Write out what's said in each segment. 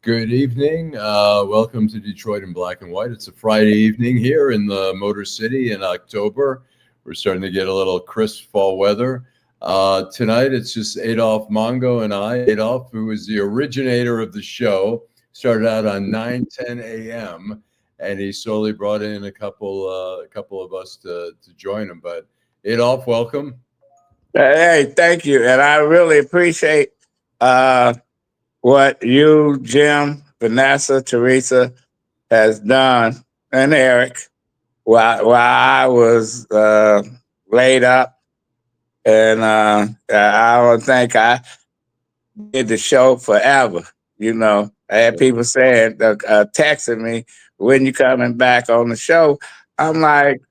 Good evening. Welcome to Detroit in Black and White. It's a Friday evening here in the Motor City in October. We're starting to get a little crisp fall weather. Tonight, it's just Adolph, Mongo, and I. Adolph, who is the originator of the show, started out on 9:10 a.m., and he slowly brought in a couple of us to join him. But Adolph, welcome. Hey, thank you. And I really appreciate what you, Jim, Vanessa, Teresa has done, and Eric, while I was laid up. And I don't think I did the show forever. I had people saying, texting me, when you coming back on the show? I'm like,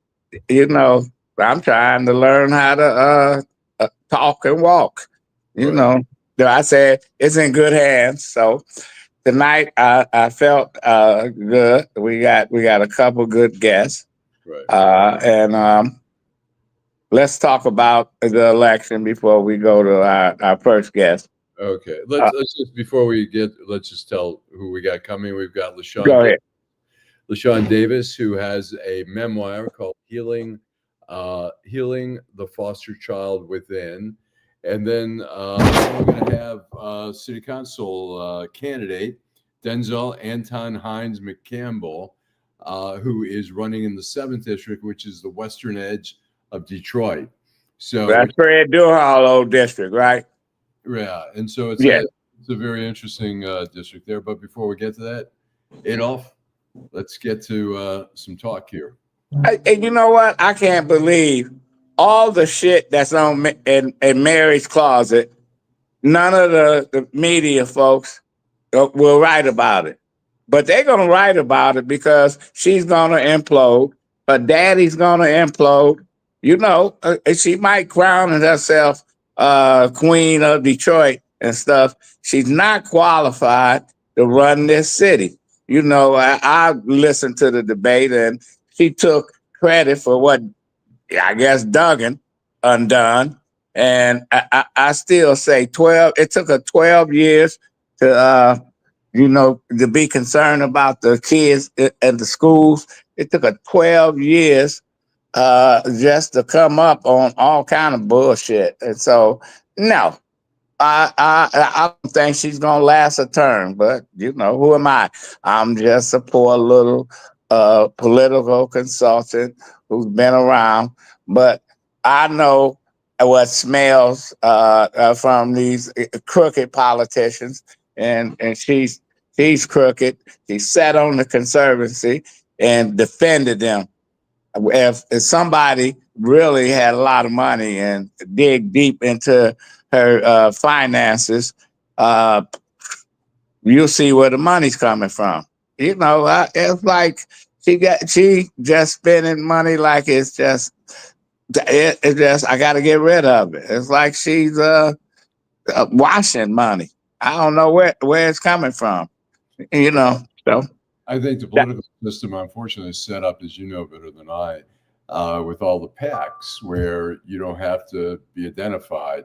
I'm trying to learn how to talk and walk. I said it's in good hands. So tonight I felt good. We got a couple good guests, Right. and let's talk about the election before we go to our first guest. Okay. Let's just before we get, let's just tell who we got coming. We've got Go ahead. Lyson Davis, who has a memoir called Healing the Foster Child Within. And then we're going to have City Council candidate Denzel Anton Hines McCampbell, who is running in the 7th District, which is the western edge of Detroit. So that's Fred Durhal old district, right? Yeah, and so it's a very interesting district there. But before we get to that, Adolph, let's get to some talk here. And you know what? I can't believe all the shit that's in Mary's closet. None of the media folks will write about it. But they're going to write about it because she's going to implode. Her daddy's going to implode. She might crown herself queen of Detroit and stuff. She's not qualified to run this city. I listened to the debate, and she took credit for what I guess Duggan undone. And I still say 12. It took her 12 years to to be concerned about the kids at the schools. It took her 12 years just to come up on all kind of bullshit. And so, no, I don't think she's gonna last a term. But who am I? I'm just a poor little political consultant who's been around. But I know what smells from these crooked politicians, and she's crooked. She sat on the conservancy and defended them. If somebody really had a lot of money and dig deep into her finances, you'll see where the money's coming from. It's like she just spending money like it's just I got to get rid of it. It's like she's washing money. I don't know where it's coming from. So. I think the political system, unfortunately, is set up, as you know better than I, with all the PACs, where you don't have to be identified.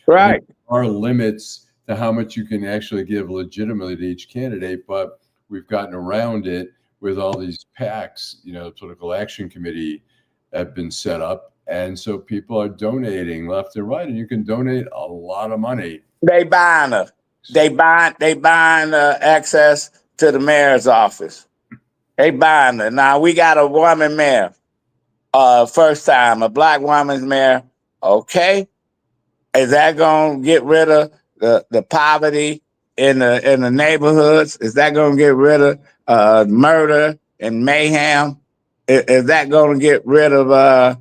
There are limits to how much you can actually give legitimately to each candidate, but we've gotten around it with all these PACs. The Political Action Committee have been set up, and so people are donating left and right, and you can donate a lot of money. They buying her. They buying access to the mayor's office. They buying her. Now we got a woman mayor. First time, a black woman's mayor. Okay. Is that gonna get rid of the poverty in the neighborhoods? Is that gonna get rid of murder and mayhem? Is that gonna get rid of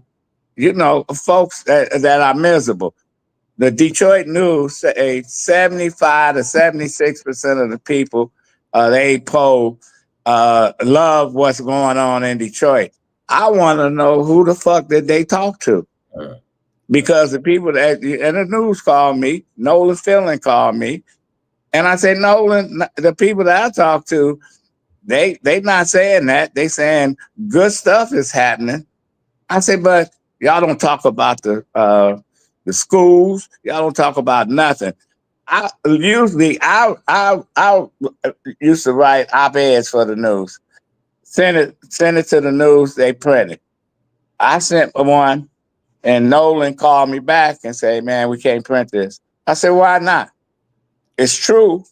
folks that are miserable? The Detroit News say 75 to 76% of the people they poll love what's going on in Detroit. I want to know who the fuck did they talk to? Because the people that and the news called me, Nolan Fielding called me, and I said, Nolan, the people that I talked to, they not saying that. They saying good stuff is happening. I said, but y'all don't talk about the schools. Y'all don't talk about nothing. I usually I used to write op-eds for the news. Send it to the news. They print it. I sent one, and Nolan called me back and said, "Man, we can't print this." I said, "Why not? It's true."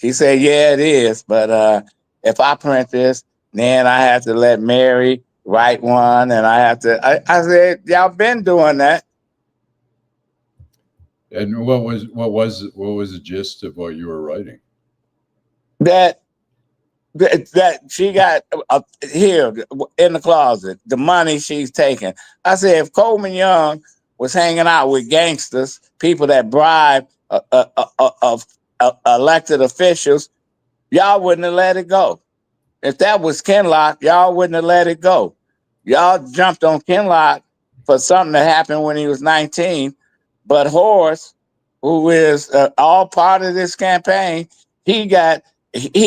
He said, "Yeah, it is, but if I print this, then I have to let Mary write one, and I have to." I said, "Y'all been doing that." And what was the gist of what you were writing? That she got here in the closet, the money she's taking. I said, if Coleman Young was hanging out with gangsters, people that bribe elected officials, y'all wouldn't have let it go. If that was Kinlock, y'all wouldn't have let it go. Y'all jumped on Kinlock for something that happened when he was 19. But Horace, who is all part of this campaign, he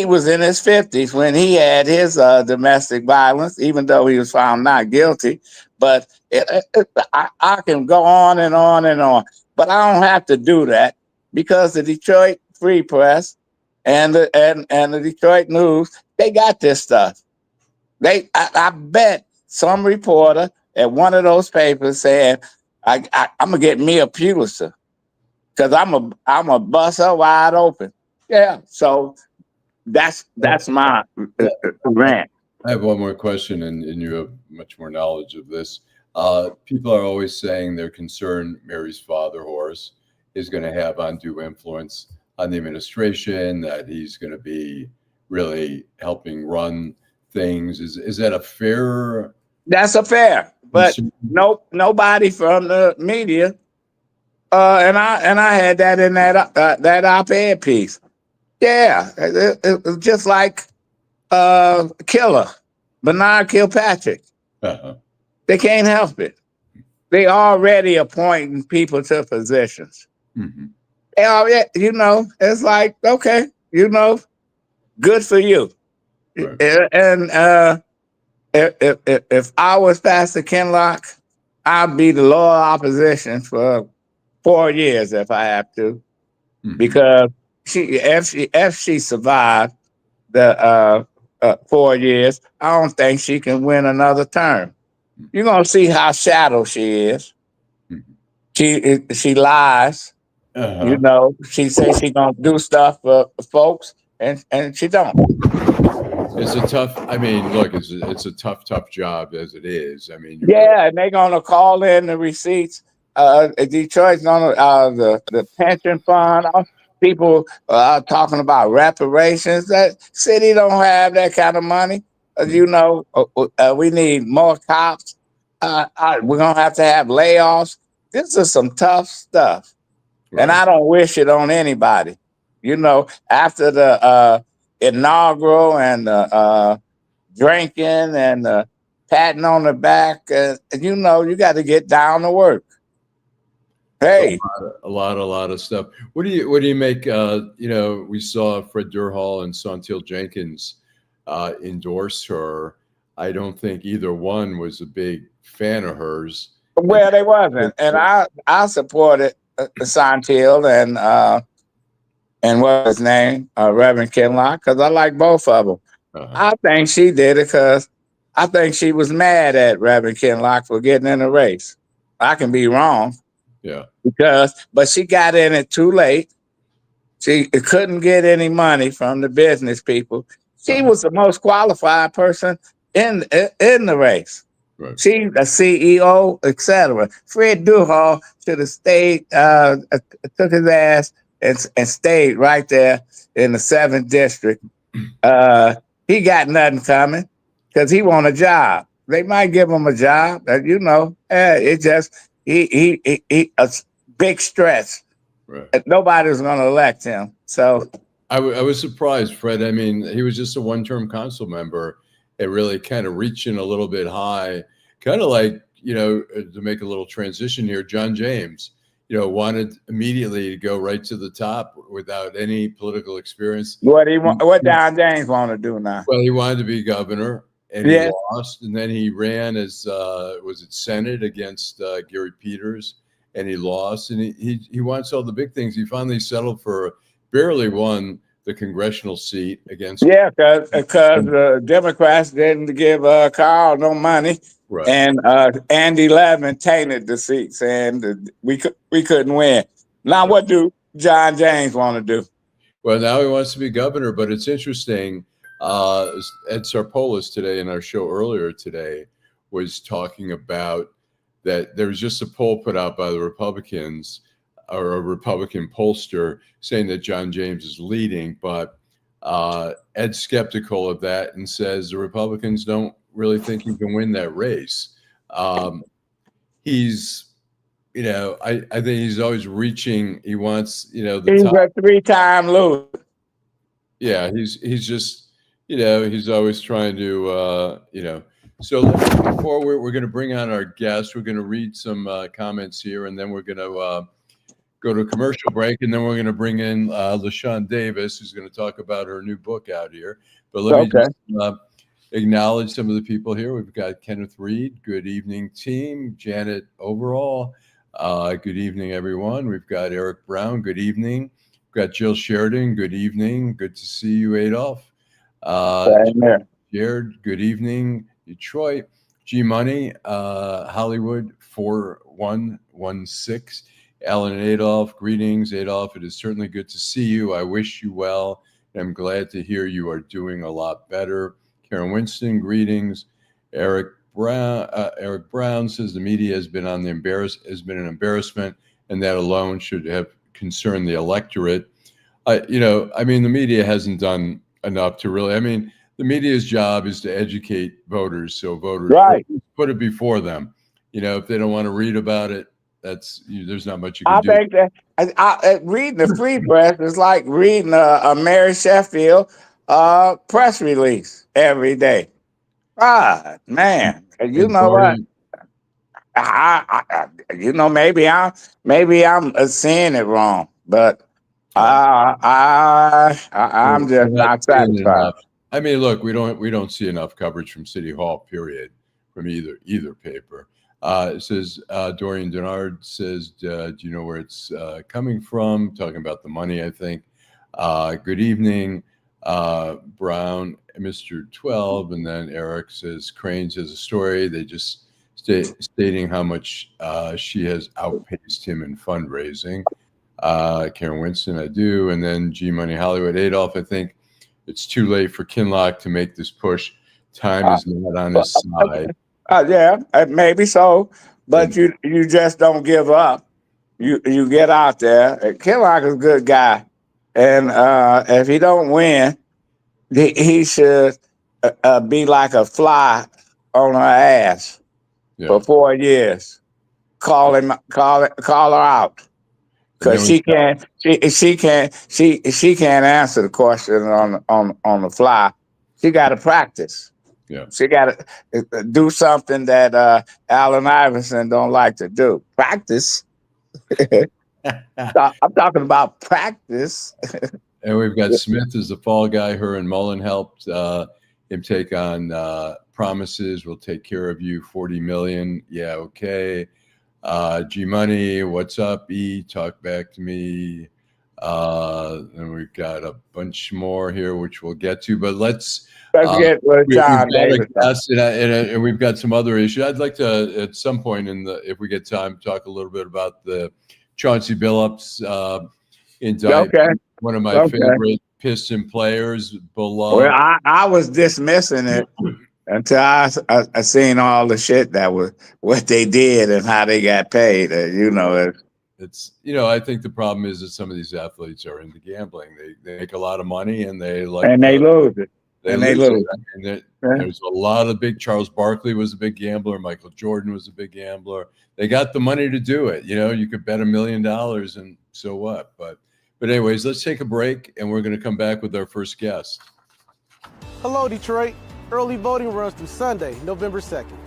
was in his 50s when he had his domestic violence, even though he was found not guilty. But I can go on and on and on. But I don't have to do that because the Detroit Free Press and the Detroit News, they got this stuff. I bet some reporter at one of those papers saying, I'm gonna get me a Pulitzer because I'm a bust her wide open. Yeah, so that's my rant. I have one more question, and you have much more knowledge of this. People are always saying they're concerned Mary's father, Horace, is going to have undue influence on the administration, that he's going to be really helping run things. Is that a fair? That's a fair, but nobody from the media. And I had that in that op-ed piece. Yeah, it just like Killer, Bernard Kilpatrick. Uh-huh. They can't help it. They already appointing people to positions. Mm-hmm. They already, it's like, okay, good for you. Right. And if I was Pastor Kinlock, I'd be the loyal opposition for 4 years if I have to, because if she survived the 4 years, I don't think she can win another term. You're gonna see how shallow she is. She lies. Uh-huh. She says she gonna do stuff for folks, and she don't. It's a tough. I mean, look, it's a tough job as it is. I mean, and they're gonna call in the receipts. Detroit's gonna the pension fund. People talking about reparations. That city don't have that kind of money. We need more cops. We're gonna have to have layoffs. This is some tough stuff, right. And I don't wish it on anybody. After the inaugural and the drinking and patting on the back, you got to get down to work. Hey, a lot of stuff. What do you make? We saw Fred Durhal and Santil Jenkins endorse her. I don't think either one was a big fan of hers. Well, they wasn't, and I supported Santil and what's his name, Reverend Kinlock, because I like both of them. I think she did it because I think she was mad at Reverend Kinlock for getting in the race. I can be wrong. Yeah. But she got in it too late. She couldn't get any money from the business people. She was the most qualified person in the race. Right. She's a CEO, etc. Fred Durhal should have stayed, took his ass and stayed right there in the 7th district. He got nothing coming because he want a job. They might give him a job, it just he a big stress. Right. Nobody's going to elect him. So I was surprised, Fred. I mean, he was just a one-term council member. It really kind of reaching a little bit high, kind of like, to make a little transition here, John James, wanted immediately to go right to the top without any political experience. What John James want to do now? Well, he wanted to be governor, and he lost, and then he ran as was it Senate against Gary Peters, and he lost, and he wants all the big things. He finally settled for, barely won the congressional seat against. Yeah, because the Democrats didn't give Carl no money, Right. and Andy Levin tainted the seat, saying we couldn't win. Now, what do John James want to do? Well, now he wants to be governor, but it's interesting. Ed Sarpolis today in our show earlier today was talking about that there was just a poll put out by the Republicans, or a Republican pollster, saying that John James is leading, but Ed's skeptical of that and says the Republicans don't really think he can win that race. He's, I think he's always reaching. He wants, he's a 3-time loser. Yeah, he's just, he's always trying to, So before we're going to bring on our guest, we're going to read some comments here, and then we're going to go to a commercial break, and then we're going to bring in Lyson Davis, who's going to talk about her new book out here. But let me just acknowledge some of the people here. We've got Kenneth Reed. Good evening, team. Janet Overall. Good evening, everyone. We've got Eric Brown. Good evening. We've got Jill Sheridan. Good evening. Good to see you, Adolph. Jared. Good evening. Detroit. G Money. Hollywood 4116. Allan and Adolph, greetings. Adolph, it is certainly good to see you. I wish you well. I'm glad to hear you are doing a lot better. Karen Winston, greetings. Eric Brown says the media has been an embarrassment, and that alone should have concerned the electorate. The media hasn't done enough to really. The media's job is to educate voters, so voters put it before them. If they don't want to read about it, there's not much you can do. I think that reading the free press is like reading a Mary Sheffield press release every day. God, man, you know what? Maybe I'm seeing it wrong, but I'm just not satisfied. Look, we don't see enough coverage from City Hall, period, from either paper. It says Dorian Denard says, do you know where it's coming from? Talking about the money, I think. Good evening, Brown, Mr. 12, and then Eric says Cranes has a story. They just stating how much she has outpaced him in fundraising. Karen Winston, I do, and then G Money Hollywood. Adolph, I think it's too late for Kinloch to make this push. Time is not on his side. Yeah, maybe so, but you just don't give up. You get out there. Kinloch is a good guy, and if he don't win, he should be like a fly on her ass for 4 years. Call her out, because she can't answer the question on the fly. She got to practice. Yeah, she got to do something that Allen Iverson don't like to do. Practice. I'm talking about practice. And we've got Smith as the fall guy. Her and Mullen helped him take on Promises. We'll take care of you. 40 million. Yeah, okay. G Money, what's up? E, talk back to me. And we've got a bunch more here, which we'll get to. But let's get John Davis. And we've got some other issues. I'd like to, at some point if we get time, talk a little bit about the Chauncey Billups indictment. One of my favorite Piston players, below. Well, I was dismissing it until I seen all the shit that was what they did and how they got paid. It's I think the problem is that some of these athletes are into gambling. They make a lot of money and they lose it. They lose it. There's a lot of Charles Barkley was a big gambler. Michael Jordan was a big gambler. They got the money to do it. You could bet $1 million and so what? But anyways, let's take a break and we're going to come back with our first guest. Hello, Detroit. Early voting runs through Sunday, November 2nd.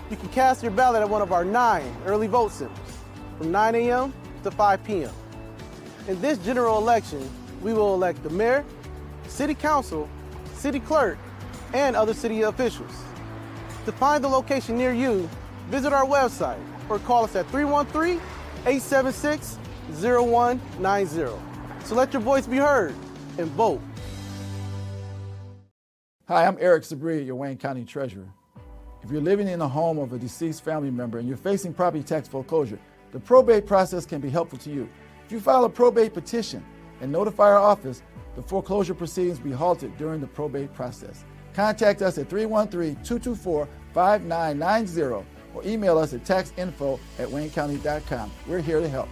You can cast your ballot at one of our 9 early vote centers from 9 a.m. to 5 p.m. In this general election, we will elect the mayor, city council, city clerk, and other city officials. To find the location near you, visit our website or call us at 876-0190. So let your voice be heard and vote. Hi, I'm Eric Sabri, your Wayne County Treasurer. If you're living in the home of a deceased family member and you're facing property tax foreclosure, the probate process can be helpful to you. If you file a probate petition and notify our office, the foreclosure proceedings will be halted during the probate process. Contact us at 313-224-5990 or email us at taxinfo@waynecounty.com. We're here to help.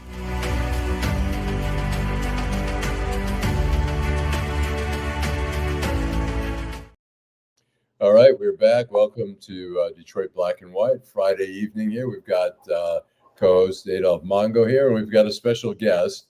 All right, we're back. Welcome to Detroit Black and White Friday evening here. We've got co-host Adolph Mongo here, and we've got a special guest,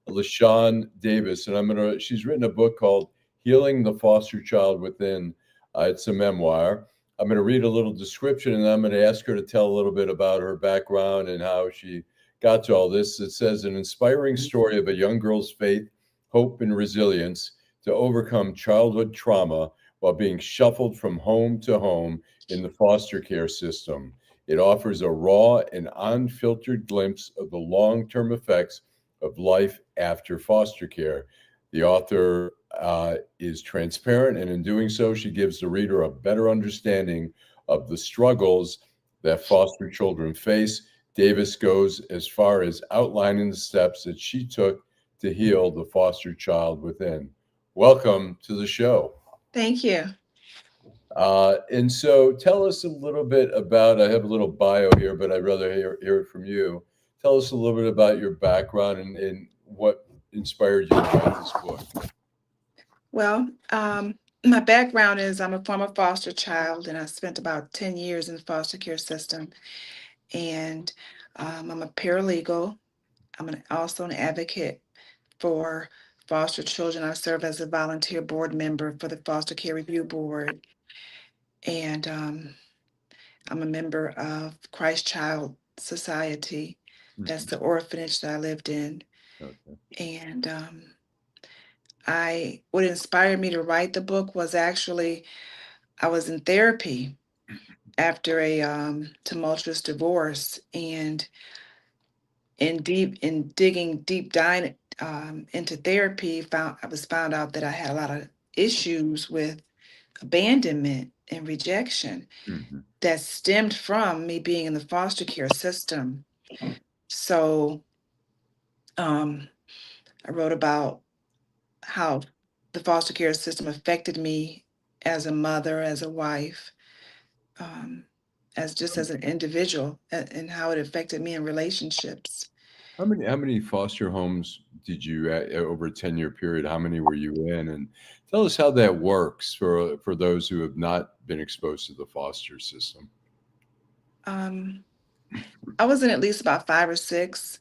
Lyson Davis. And she's written a book called Healing the Foster Child Within. It's a memoir. I'm going to read a little description, and I'm going to ask her to tell a little bit about her background and how she got to all this. It says, an inspiring story of a young girl's faith, hope, and resilience to overcome childhood trauma while being shuffled from home to home in the foster care system. It offers a raw and unfiltered glimpse of the long-term effects of life after foster care. The author is transparent, and in doing so, she gives the reader a better understanding of the struggles that foster children face. Davis goes as far as outlining the steps that she took to heal the foster child within. Welcome to the show. Thank you. And so tell us a little bit about, I have a little bio here, but I'd rather hear it from you. Tell us a little bit about your background and what inspired you to write this book. Well, my background is I'm a former foster child, and I spent about 10 years in the foster care system. And I'm a paralegal. I'm also an advocate for foster children. I serve as a volunteer board member for the Foster Care Review Board. And I'm a member of Christ Child Society. That's the orphanage that I lived in. Okay. And what inspired me to write the book was actually, I was in therapy after a tumultuous divorce, and in digging deep dive into therapy, I was found out that I had a lot of issues with abandonment and rejection that stemmed from me being in the foster care system. So I wrote about how the foster care system affected me as a mother, as a wife, as an individual, and how it affected me in relationships. How many foster homes did you, over a 10-year period, how many were you in? And tell us how that works for those who have not been exposed to the foster system. I was in at least about 5 or 6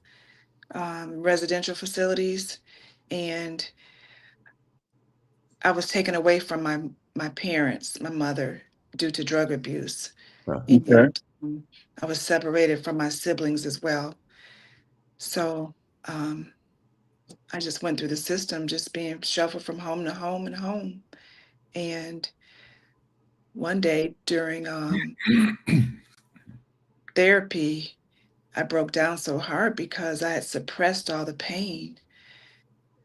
residential facilities, and I was taken away from my parents, my mother, due to drug abuse. Okay. And I was separated from my siblings as well. So I just went through the system, just being shuffled from home to home and home. And one day during therapy, I broke down so hard because I had suppressed all the pain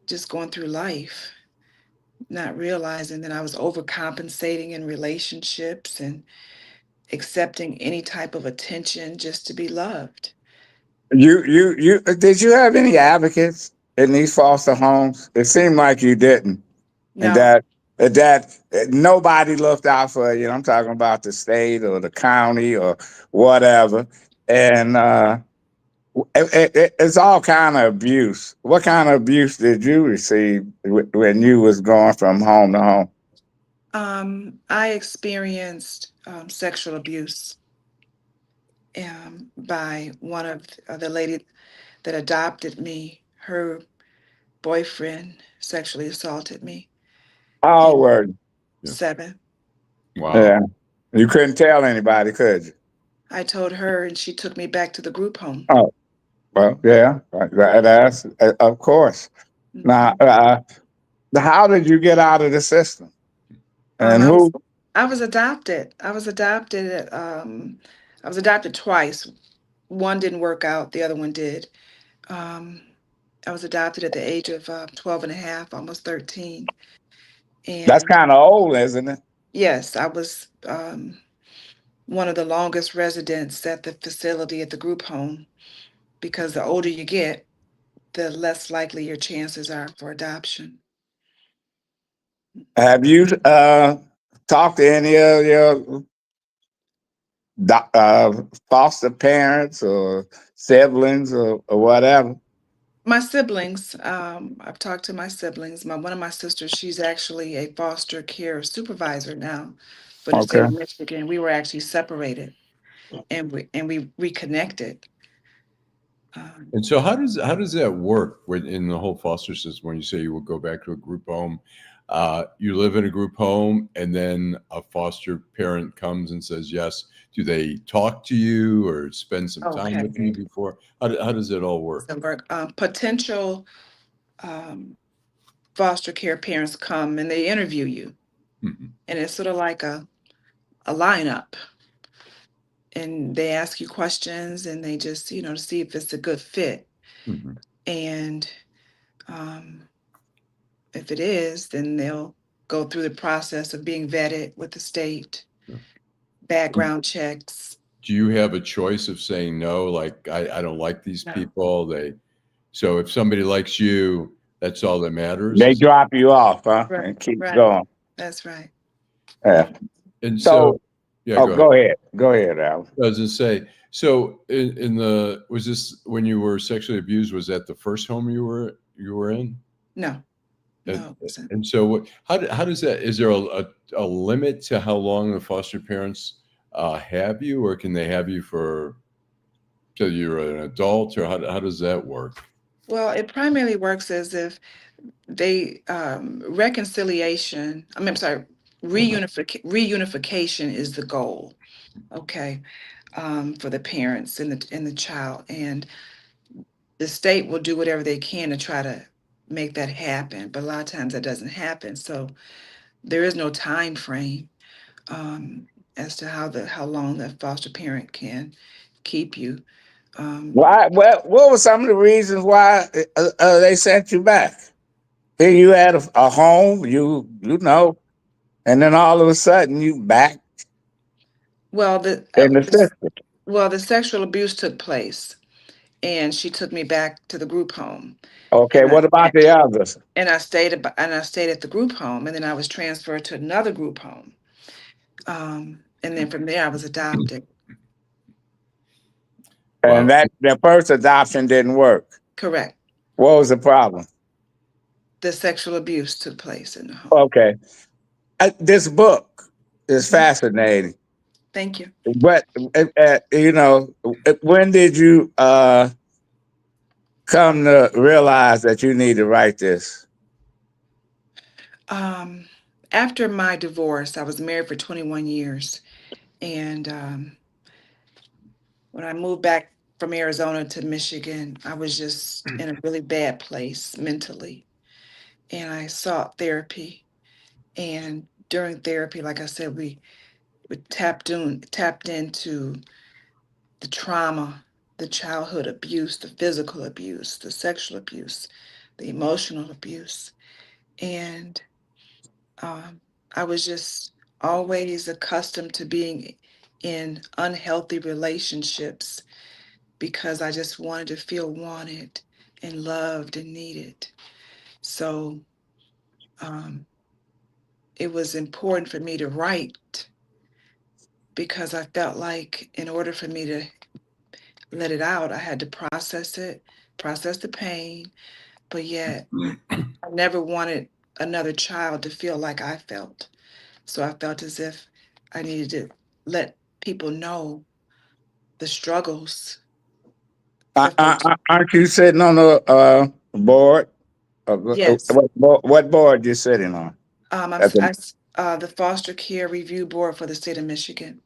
just going through life, not realizing that I was overcompensating in relationships and accepting any type of attention just to be loved. You did you have any advocates in these foster homes? It seemed like you didn't. No. And that nobody looked out for you. I'm talking about the state or the county or whatever. And it's all kind of abuse. What kind of abuse did you receive when you was going from home to home? I experienced sexual abuse by one of the lady that adopted me. Her boyfriend sexually assaulted me. How old were you? 7. Wow. Yeah. You couldn't tell anybody, could you? I told her, and she took me back to the group home. Oh, well, yeah, that's of course. Now, how did you get out of the system? And who? I was adopted. I was adopted twice. One didn't work out. The other one did. I was adopted at the age of 12 and a half, almost 13. That's And kind of old, isn't it? yes, I was one of the longest residents at the facility at the group home, because the older you get, the less likely your chances are for adoption. Have you talked to any of your foster parents or siblings or whatever? My siblings, I've talked to my siblings. One of my sisters, she's actually a foster care supervisor now for the state Okay. of Michigan. We were actually separated, and we reconnected. Um, And so how does that work when in the whole foster system when you say you will go back to a group home? You live in a group home and then a foster parent comes and says yes. Do they talk to you or spend some time okay. with you before? How does it all work? So, potential um, foster care parents come and they interview you, Mhm, and it's sort of like a lineup, and they ask you questions, and they just, to see if it's a good fit. mhm. And um, if it is, then they'll go through the process of being vetted with the state, Yeah. background checks. Do you have a choice of saying no? Like I don't like these No. people. So if somebody likes you, that's all that matters. They drop you off, huh, Right, and keep right. going. That's right. Yeah. And So, so, yeah, oh, go ahead. go ahead, Allan. I was just say, so in the was this when you were sexually abused? Was that the first home you were in? No, And, no, it wasn't. and so how does that? Is there a limit to how long the foster parents have you, or can they have you for till you're an adult, or how does that work? Well, it primarily works as if they reconciliation. I'm sorry, reunification is the goal. Okay, for the parents and the child, and the state will do whatever they can to try to make that happen. But a lot of times that doesn't happen. So there is no time frame um, as to how long that foster parent can keep you. Um, Why? What were some of the reasons why they sent you back? Here you had a home, you know, and then all of a sudden you back well, in the system. the sexual abuse took place, and she took me back to the group home, Okay, and what about the others? and I stayed at the group home, and then I was transferred to another group home, and then from there I was adopted. And Wow. that the first adoption didn't work. Correct. What was the problem? The sexual abuse took place in the home. Okay, this book is Mhm. fascinating. Thank you. But when did you come to realize that you need to write this? Um, After my divorce, I was married for 21 years, and when I moved back from Arizona to Michigan, I was just in a really bad place mentally, and I sought therapy. And during therapy, like I said, we tapped into the trauma, the childhood abuse, the physical abuse, the sexual abuse, the emotional abuse. And um, I was just always accustomed to being in unhealthy relationships because I just wanted to feel wanted and loved and needed. So um, it was important for me to write because I felt like in order for me to let it out, I had to process it, process the pain, but yet I never wanted another child to feel like I felt. So I felt as if I needed to let people know the struggles for folks. Aren't you sitting on a board? Yes, What board you sitting on? the foster care review board for the state of Michigan.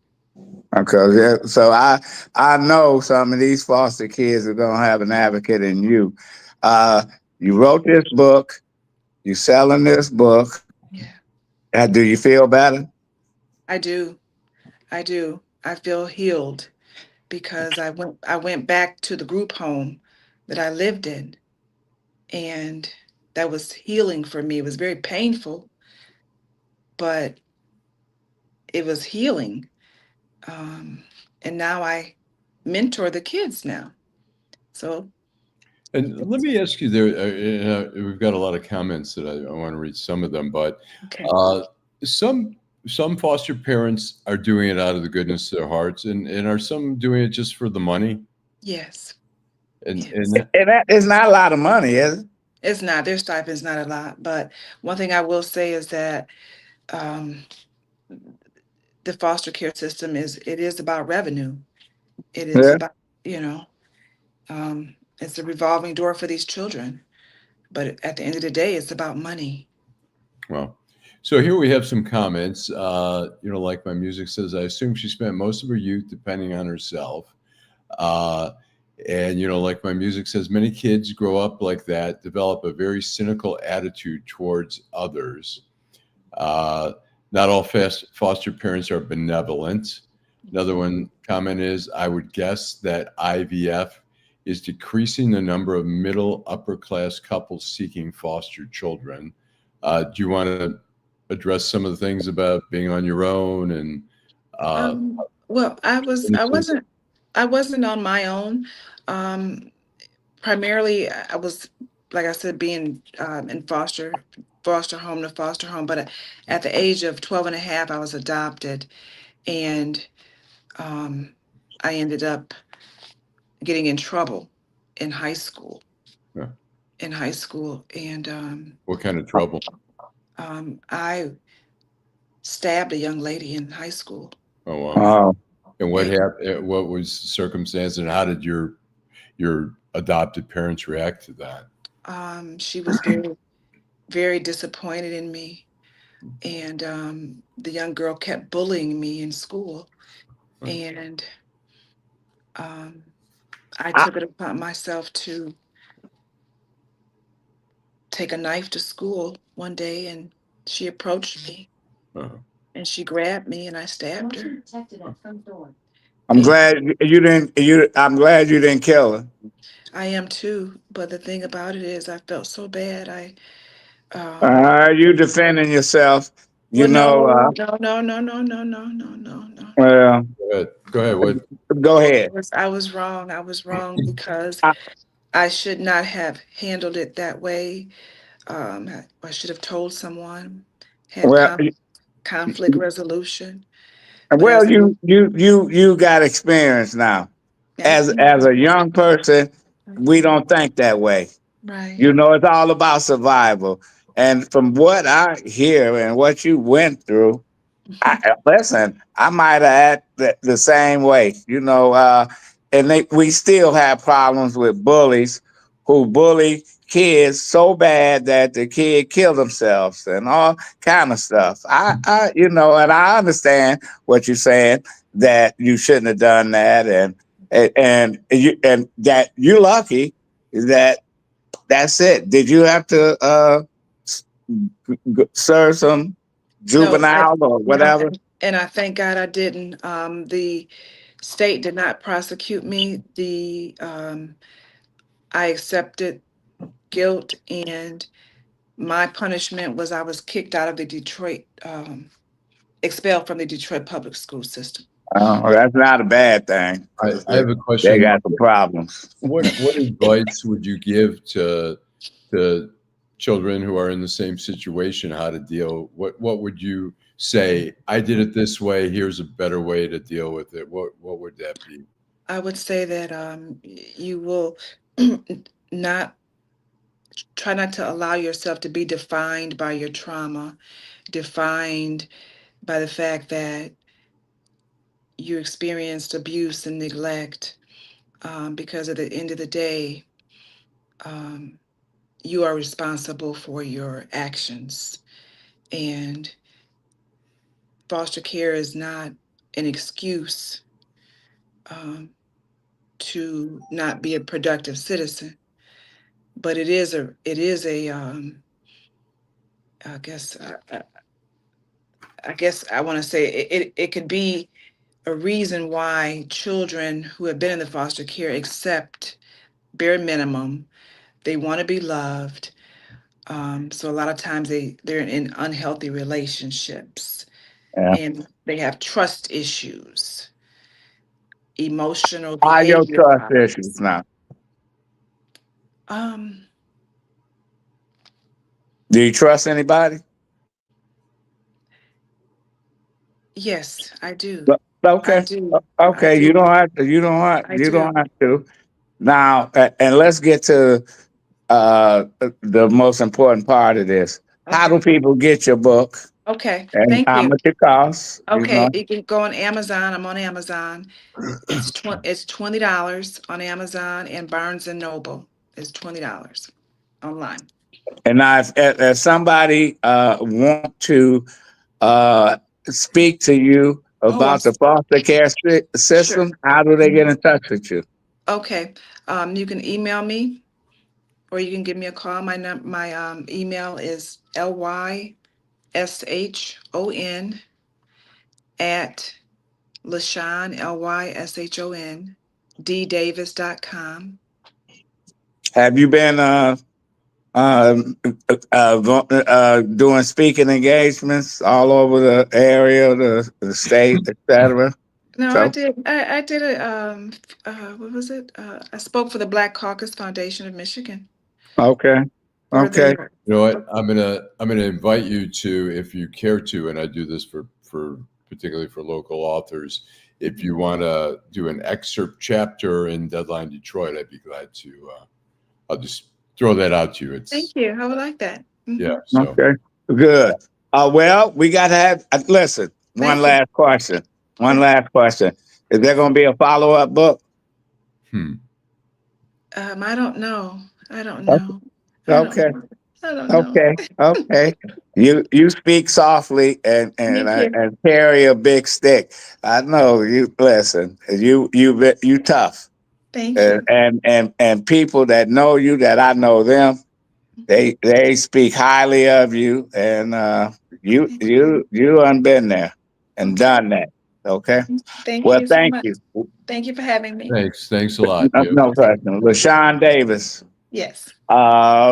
Okay, yeah. So I know some of these foster kids are gonna have an advocate in you. Uh, you wrote this book. You selling this book. Yeah, Do you feel better? I do. I do. I feel healed because I went back to the group home that I lived in. And that was healing for me. It was very painful, but it was healing. And now I mentor the kids now. So, And let me ask you there, we've got a lot of comments that I want to read some of them, but okay. some foster parents are doing it out of the goodness of their hearts, and are some doing it just for the money? Yes. And Yes. and And that is not a lot of money, is it? It's not, their stipend's not a lot. But one thing I will say is that the foster care system it is about revenue. It is Yeah. about, it's a revolving door for these children. But at the end of the day, it's about money. well, so here we have some comments. Like my music says, I assume she spent most of her youth depending on herself. And like my music says, many kids grow up like that, develop a very cynical attitude towards others. Not all foster parents are benevolent. Another one comment is, I would guess that IVF is decreasing the number of middle upper class couples seeking foster children. Do you want to address some of the things about being on your own and Well, I wasn't on my own. Primarily, I was, like I said, being in foster home to foster home. But at the age of 12 and a half, I was adopted, and I ended up getting in trouble in high school. Yeah. And What kind of trouble? I stabbed a young lady in high school. Oh, wow. Oh, And what happened? What was the circumstance, and how did your adopted parents react to that? She was very, very disappointed in me. And the young girl kept bullying me in school. And I took it upon myself to take a knife to school one day, and she approached me Uh-huh. and she grabbed me and I stabbed her. I'm glad you didn't. I'm glad you didn't kill her. I am too, but the thing about it is I felt so bad. You defending yourself. You Well, know. no. Well, Go ahead. Go ahead. What? go ahead. I was wrong. I was wrong because I- I should not have handled it that way. I should have told someone, had well, conflict resolution. But well, you got experience now. As a young person, we don't think that way. right. You know, it's all about survival. And from what I hear and what you went through, listen, I might have acted the same way, and we still have problems with bullies who bully kids so bad that the kid kill themselves and all kind of stuff. And I understand what you're saying, that you shouldn't have done that, and that you're lucky that that's it. Did you have to serve some No, juvenile or no, whatever? and I thank God I didn't. The state did not prosecute me. I accepted guilt, and my punishment was I was kicked out of the Detroit, expelled from the Detroit public school system. Oh, that's not a bad thing. I have a They question. got some problems. What advice would you give to children who are in the same situation? How to deal? What would you say? I did it this way. Here's a better way to deal with it. What would that be? I would say that you will not try not to allow yourself to be defined by your trauma, defined by the fact that you experienced abuse and neglect, because at the end of the day, um, you are responsible for your actions. And foster care is not an excuse to not be a productive citizen, but I guess I want to say it could be a reason why children who have been in the foster care accept bare minimum. They want to be loved. So a lot of times they're in unhealthy relationships, Yeah. and they have trust issues, emotional Why your behavior trust issues problems. now? Um, Do you trust anybody? yes, I do. I Okay. do. I Okay. You do. don't have to. You don't have. I You don't do. have to. Now, and let's get to the most important part of this. How do Okay. people get your book, Okay. and Thank how you. much it costs? You Okay. know. You can go on Amazon. I'm on Amazon. It's $20 on Amazon, and Barnes and Noble is $20 online. And now, if somebody want to speak to you Oh, about the foster care sure. system, how do they get in touch with you? Okay. You can email me, or you can give me a call. My email is lyshon at Lyshon, Lyshon ddavis.com. Have you been doing speaking engagements all over the area, the state, etc.? No, I So, did. I did a what was it? I spoke for the Black Caucus Foundation of Michigan okay, for okay, their. You know what? I'm gonna invite you to, if you care to, and I do this for particularly for local authors. If you want to do an excerpt chapter in Deadline Detroit, I'd be glad to. I'll just throw that out to you. Thank It's you. I would like that. yeah. So okay, good. Well, we got to have. Listen, one Thank you. last question. One Okay. last question. Is there going to be a follow-up book? hmm. I don't know. I don't know. I don't Okay. know. I don't know. Okay, okay. You speak softly Thank you. and carry a big stick. I know you. Listen, you tough, Thank you. and people that know you, that I know them, they speak highly of you, and Thank you. you unbeen there and Okay. done that. Okay. Thank Well, you so thank much. you. Thank you for having me. Thanks a lot. No, You have no question. LaShawn Davis, Yes.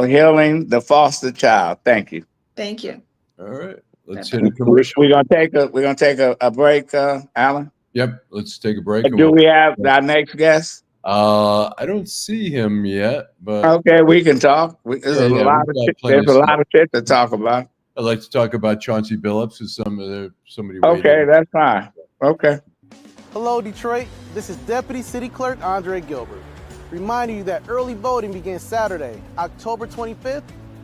healing the foster child. Thank you. Thank you. all right. Let's Bye-bye. hit a commercial. We're gonna take a break, Allan. Yep. Let's take a break and Do we have we'll. our next guest? I don't see him yet, but Okay, we can talk. yeah, we've got plenty There's of a stuff. lot of shit to talk about. I'd like to talk about Chauncey Billups, who's somebody Okay, waiting. that's fine. Okay. Hello, Detroit. This is Deputy City Clerk Andre Gilbert, reminding you that early voting begins Saturday, October 25th,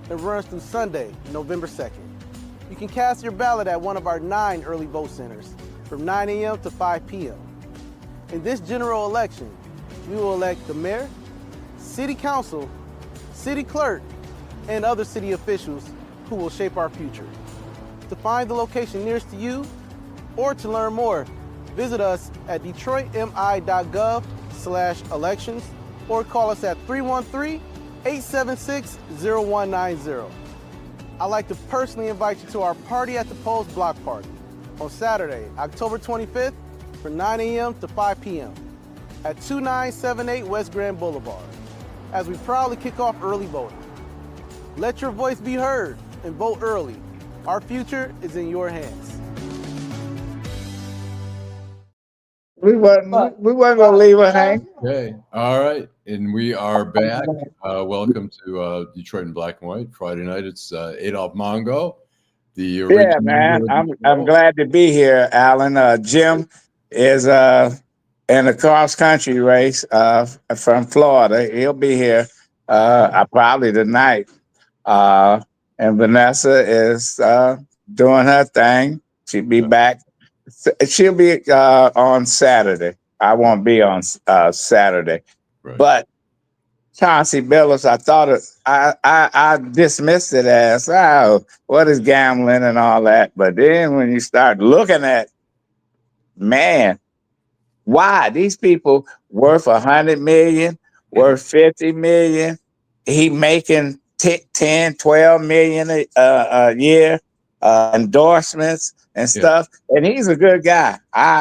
and runs through Sunday, November 2nd. You can cast your ballot at one of our 9 early vote centers from 9 a.m. to 5 p.m. In this general election, we will elect the mayor, city council, city clerk, and other city officials who will shape our future. To find the location nearest to you or to learn more, visit us at detroitmi.gov/elections or call us at 313-876-0190. I'd like to personally invite you to our Party at the Polls block party on Saturday, October 25th from 9 a.m. to 5 p.m. at 2978 West Grand Boulevard, as we proudly kick off early voting. Let your voice be heard and vote early. Our future is in your hands. We wasn't gonna leave her hang. Okay. All right. And we are back. Welcome to Detroit in Black and White. Friday night, it's Adolph Mongo, the Yeah, man. originator of the I'm show. glad to be here, Allan. Jim is in a cross country race from Florida. He'll be here probably tonight. And Vanessa is doing her thing. She'll be back. She'll be on Saturday. I won't be on Saturday. Right. But Chauncey Billups, I dismissed it as, oh, what is gambling and all that. But then when you start looking at, man, why these people worth 100 million, worth 50 million, he making 10, 12 million a year, endorsements and stuff. And he's a good guy.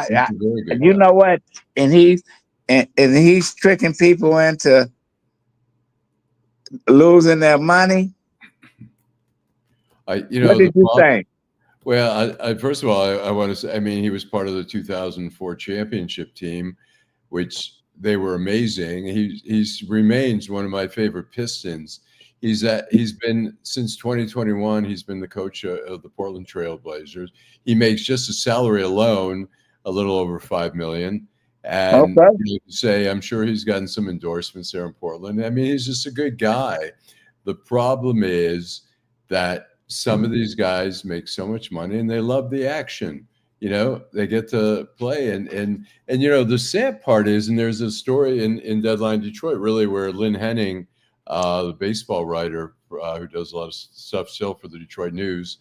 He's a very good You guy. know what? And he's tricking people into losing their money? What did you think? Well, first of all, I want to say, I mean, he was part of the 2004 championship team, which they were amazing. He remains one of my favorite Pistons. He's been since 2021. He's been the coach of the Portland Trail Blazers. He makes just a salary alone a little over $5 million. And you say, I'm sure he's gotten some endorsements there in Portland. I mean, he's just a good guy. The problem is that some of these guys make so much money and they love the action. They get to play. And the sad part is, and there's a story in Deadline Detroit, really, where Lynn Henning, the baseball writer who does a lot of stuff still for the Detroit News,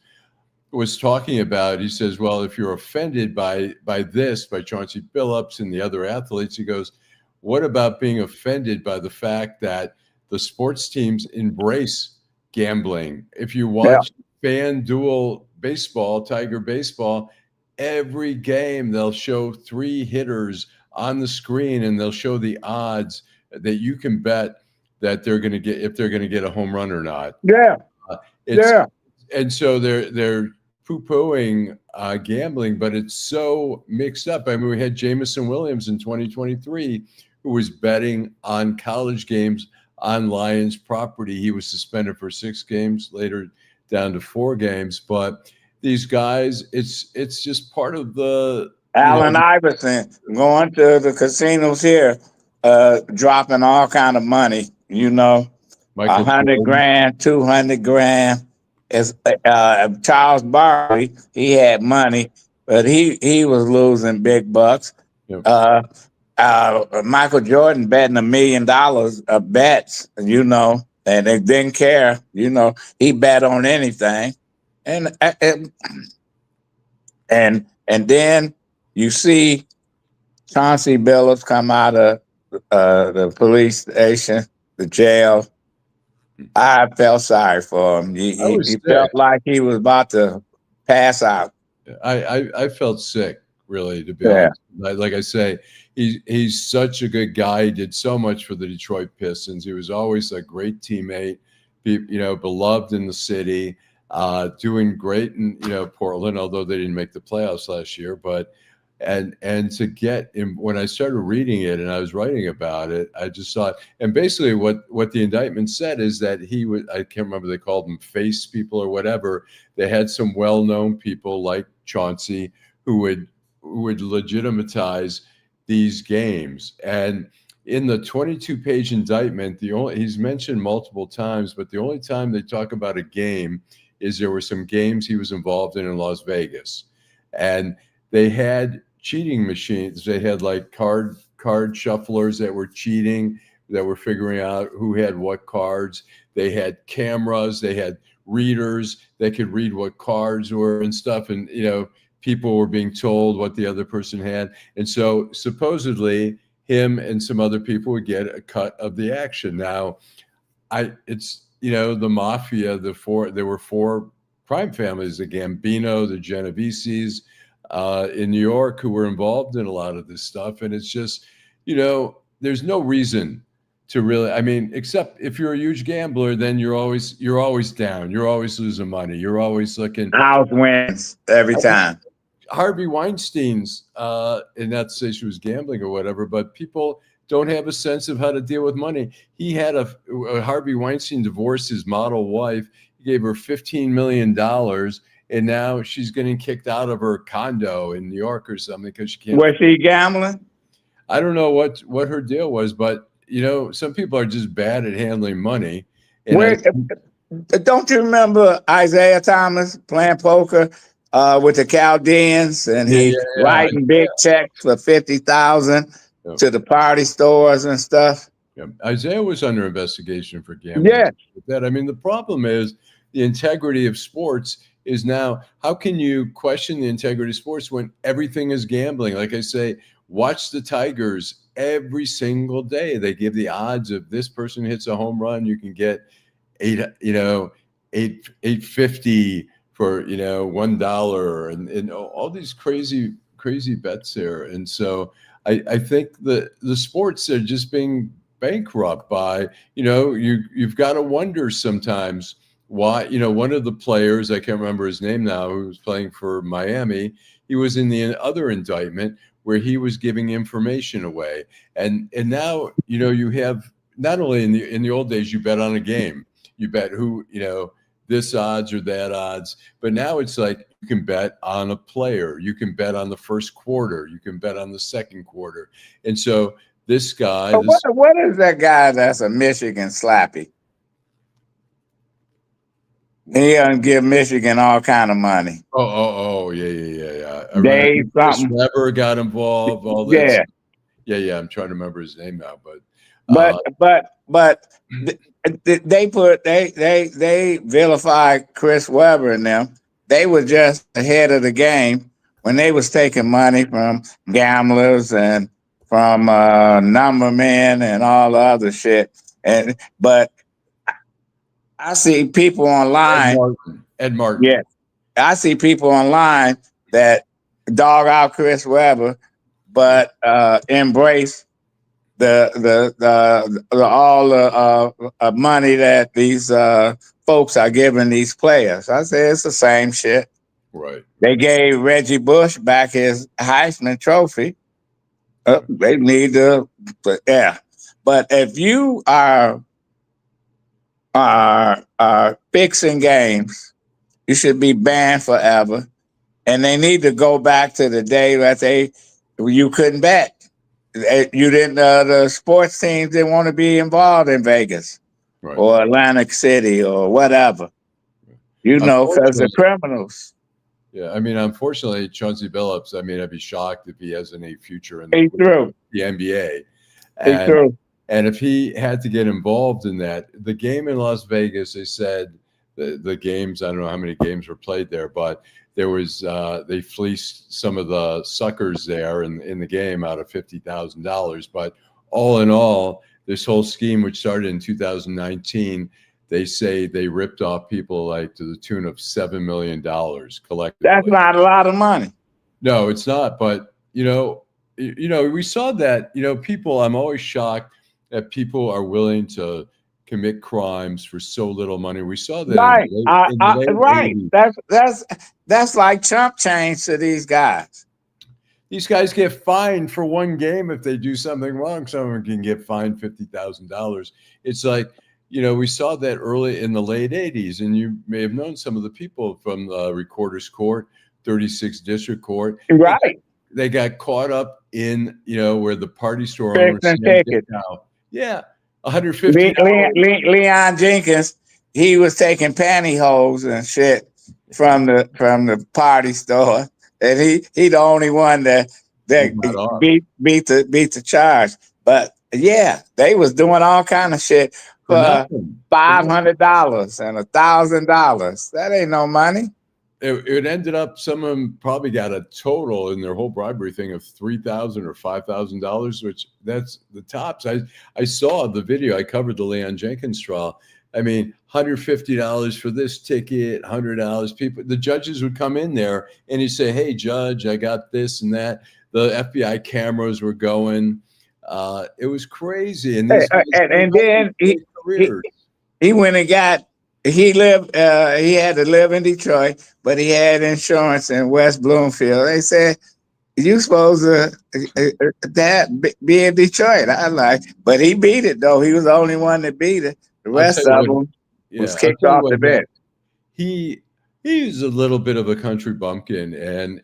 was talking about, he says, well, if you're offended by Chauncey Billups and the other athletes, he goes, what about being offended by the fact that the sports teams embrace gambling? If you watch FanDuel baseball, Tiger baseball, every game they'll show 3 hitters on the screen and they'll show the odds that you can bet that they're going to get, if they're going to get a home run or not. And so they're poo-pooing gambling, but it's so mixed up. I mean, we had Jamison Williams in 2023 who was betting on college games on Lions property. He was suspended for 6 games, later down to 4 games. But these guys, it's just part of the Allen Iverson going to the casinos here, dropping all kind of money. $100 grand, $200 grand. As Charles Barkley, he had money, but he was losing big bucks. Michael Jordan betting $1 million of bets, and they didn't care. He bet on anything, and then you see Chauncey Billups come out of the police station, the jail. I felt sorry for him. He felt like he was about to pass out. I felt sick, really, to be honest. Like I say, he's such a good guy. He did so much for the Detroit Pistons. He was always a great teammate, beloved in the city, doing great in Portland, although they didn't make the playoffs last year. But and to get him, when I started reading it and I was writing about it, I just saw it. And basically what the indictment said is that he would, I can't remember, they called them face people or whatever. They had some well-known people like Chauncey who would legitimatize these games. And in the 22-page indictment, he's mentioned multiple times, but the only time they talk about a game is there were some games he was involved in Las Vegas. And they had cheating machines. They had like card shufflers that were cheating, that were figuring out who had what cards. They had cameras. They had readers that could read what cards were and stuff. And, people were being told what the other person had. And so supposedly him and some other people would get a cut of the action. Now, the mafia, there were 4 crime families, the Gambino, the Genoveses, in New York, who were involved in a lot of this stuff. And it's just, there's no reason to really, except if you're a huge gambler, then you're always down. You're always losing money. You're always looking. House wins every time. Harvey Weinstein's, and not to say she was gambling or whatever, but people don't have a sense of how to deal with money. He had Harvey Weinstein divorced his model wife. He gave her $15 million. And now she's getting kicked out of her condo in New York or something because she can't. Was she gambling? I don't know what her deal was, but some people are just bad at handling money. Don't you remember Isaiah Thomas playing poker with the Chaldeans, and he's writing big checks for $50,000 to the party stores and stuff? Yeah. Isaiah was under investigation for gambling. Yeah. The problem is the integrity of sports. Is now, how can you question the integrity of sports when everything is gambling? Like I say, watch the Tigers every single day. They give the odds of this person hits a home run, you can get $8.50 for $1 and all these crazy bets there. And so I think the sports are just being bankrupt by, you've got to wonder sometimes why, one of the players, I can't remember his name now, who was playing for Miami, he was in the other indictment where he was giving information away. And now, you have, not only in the old days, you bet on a game, you bet who, this odds or that odds, but now it's like you can bet on a player, you can bet on the first quarter, you can bet on the second quarter. And so this guy, So what is that guy that's a Michigan slappy? He doesn't give Michigan all kind of money. Yeah. Dave Chris something. Webber got involved, all that. Yeah. Yeah. I'm trying to remember his name now, but they vilify Chris Webber and them. They were just ahead of the game when they was taking money from gamblers and from number men and all the other shit. But I see people online. Ed Martin. Yeah, I see people online that dog out Chris Webber, but embrace all the money that these folks are giving these players. I say it's the same shit. Right. They gave Reggie Bush back his Heisman Trophy. They need to, yeah. But if you are fixing games, you should be banned forever. And they need to go back to the day that you couldn't bet. You didn't. The sports teams didn't want to be involved in Vegas, right, or Atlantic City or whatever. Because the criminals. Yeah, I mean, unfortunately, Chauncey Billups. I mean, I'd be shocked if he has any future in the NBA. And if he had to get involved in that, the game in Las Vegas, they said the games. I don't know how many games were played there, but there was they fleeced some of the suckers there in the game out of $50,000. But all in all, this whole scheme, which started in 2019, they say they ripped off people like to the tune of $7 million collectively. That's not a lot of money. No, it's not. But we saw that. People. I'm always shocked that people are willing to commit crimes for so little money. We saw that. Right. That's like chump change to these guys. These guys get fined for one game if they do something wrong. Someone can get fined $50,000. It's like, we saw that early in the late 80s, and you may have known some of the people from the Recorder's Court, 36th District Court. Right. They got caught up in, where the party store owners Yeah. $150. Leon Jenkins, he was taking pantyhose and shit from the party store, and he the only one that beat the charge. But yeah, they was doing all kind of shit for $500 and $1,000. That ain't no money. It ended up, some of them probably got a total in their whole bribery thing of $3,000 or $5,000, which that's the tops. I saw the video. I covered the Leon Jenkins trial. I mean, $150 for this ticket, $100. The judges would come in there and he'd say, "Hey, judge, I got this and that." The FBI cameras were going. It was crazy. And then he went and got. He had to live in Detroit, but he had insurance in West Bloomfield. They said, "You supposed to be in Detroit." But he beat it though. He was the only one that beat it. The rest of them was kicked off the bench. He's a little bit of a country bumpkin, and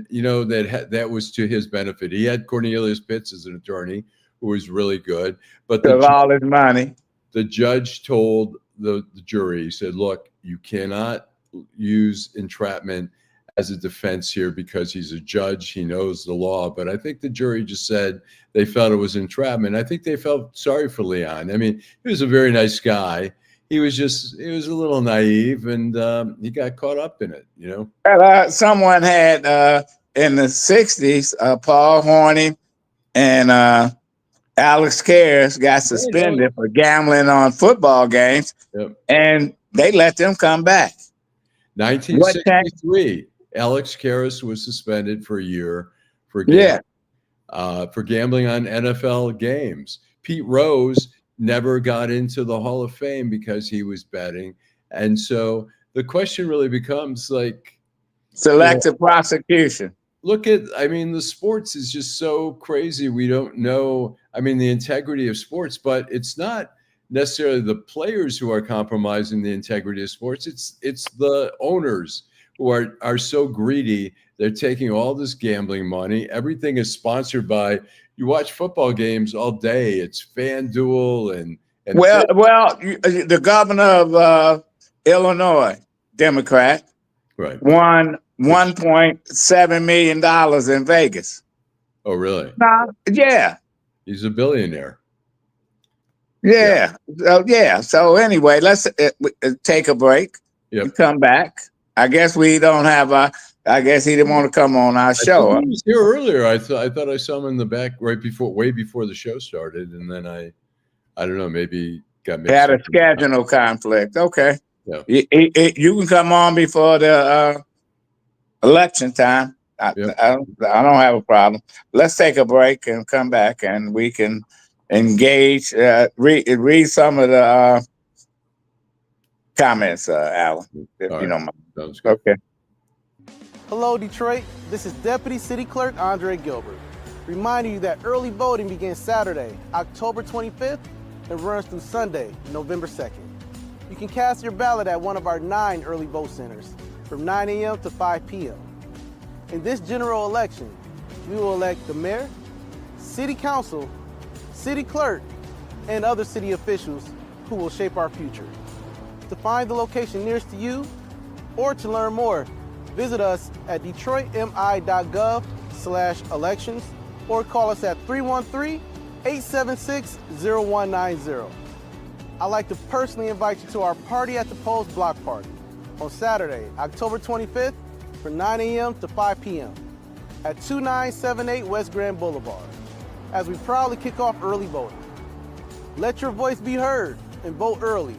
that was to his benefit. He had Cornelius Pitts as an attorney who was really good, but all his money. The judge told the jury, he said, "Look, you cannot use entrapment as a defense here because he's a judge. He knows the law." But I think the jury just said they felt it was entrapment. I think they felt sorry for Leon. I mean, he was a very nice guy. He was a little naive, and he got caught up in it, Someone had in the 60s, Paul Horney and Alex Karras got suspended for gambling on football games, and they let them come back. 1963, Alex Karras was suspended for a year for gambling on NFL games Pete Rose never got into the Hall of Fame because he was betting. And so the question really becomes like selective prosecution. Look at, I mean, the sports is just so crazy. We don't know, I mean, the integrity of sports, but it's not necessarily the players who are compromising the integrity of sports. It's the owners who are so greedy. They're taking all this gambling money. Everything is sponsored by, you watch football games all day. It's FanDuel and the governor of Illinois, Democrat, right, won $1.7 million in Vegas. Oh, really? Yeah. He's a billionaire. Yeah. So anyway, let's take a break. Yep. And come back. I guess we don't have I guess he didn't want to come on our show. He was here earlier. I thought I saw him in the back way before the show started, and then I don't know, maybe got mixed had up. a schedule conflict. Okay. Yeah. You can come on before the election time. I don't have a problem. Let's take a break and come back, and we can engage. Read some of the comments, Allan, if you don't mind. Sounds good. Okay. Hello, Detroit. This is Deputy City Clerk Andre Gilbert, reminding you that early voting begins Saturday, October 25th, and runs through Sunday, November 2nd. You can cast your ballot at one of our 9 early vote centers from 9 a.m. to 5 p.m. In this general election, we will elect the mayor, city council, city clerk, and other city officials who will shape our future. To find the location nearest to you or to learn more, visit us at detroitmi.gov/elections or call us at 313-876-0190. I'd like to personally invite you to our Party at the Polls block party on Saturday, October 25th from 9 a.m. to 5 p.m. at 2978 West Grand Boulevard, as we proudly kick off early voting. Let your voice be heard and vote early.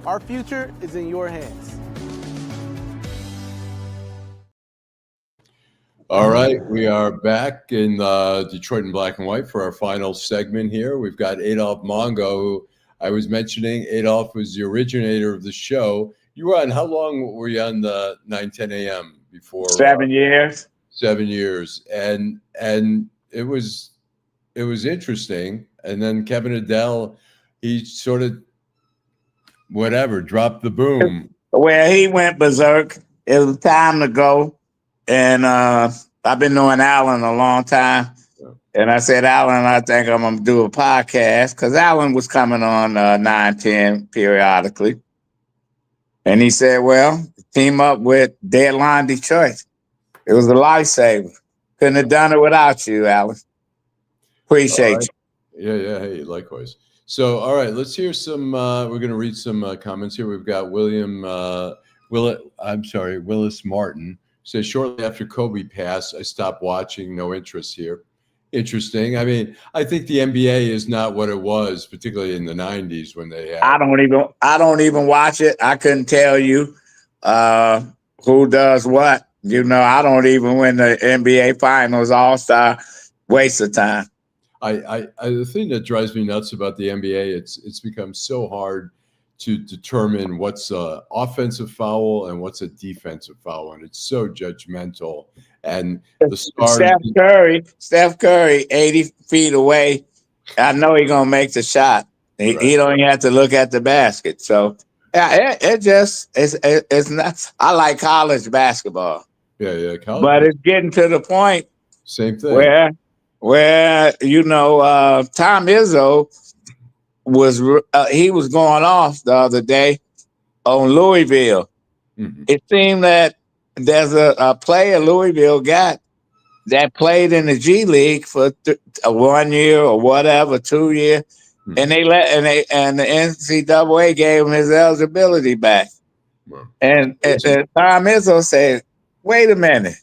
Our future is in your hands. All right, we are back in Detroit in Black and White for our final segment here. We've got Adolph Mongo, who I was mentioning. Adolph was the originator of the show. You were on, how long were you on the 9:10 a.m. before? 7 years. 7 years, and it was interesting. And then Kevin Adele, he sort of dropped the boom. Well, he went berserk. It was time to go. And I've been knowing Allan a long time. And I said, Allan, I think I'm going to do a podcast, because Allan was coming on 9:10 periodically. And he said, well, team up with Deadline Detroit. It was a lifesaver. Couldn't have done it without you, Allan. Appreciate you. Yeah. Hey, likewise. So, all right, let's hear some. We're going to read some comments here. We've got Willis Martin says, shortly after Kobe passed, I stopped watching. No interest here. Interesting. I mean, I think the NBA is not what it was, particularly in the 90s when they had. I don't even watch it. I couldn't tell you who does what. You know, I don't even win the NBA Finals, All-Star. Waste of time. The thing that drives me nuts about the NBA, it's become so hard to determine what's a offensive foul and what's a defensive foul, and it's so judgmental. And the Steph Curry, 80 feet away, I know he's gonna make the shot. He don't even have to look at the basket. So yeah, it's not. I like college basketball. Yeah, college. But it's getting to the point. Same thing. Where Tom Izzo was going off the other day on Louisville. Mm-hmm. It seemed that there's a player Louisville got that played in the G League for 1 year or whatever, 2 years, mm-hmm. and the NCAA gave him his eligibility back. Wow. And Tom Izzo said, "Wait a minute,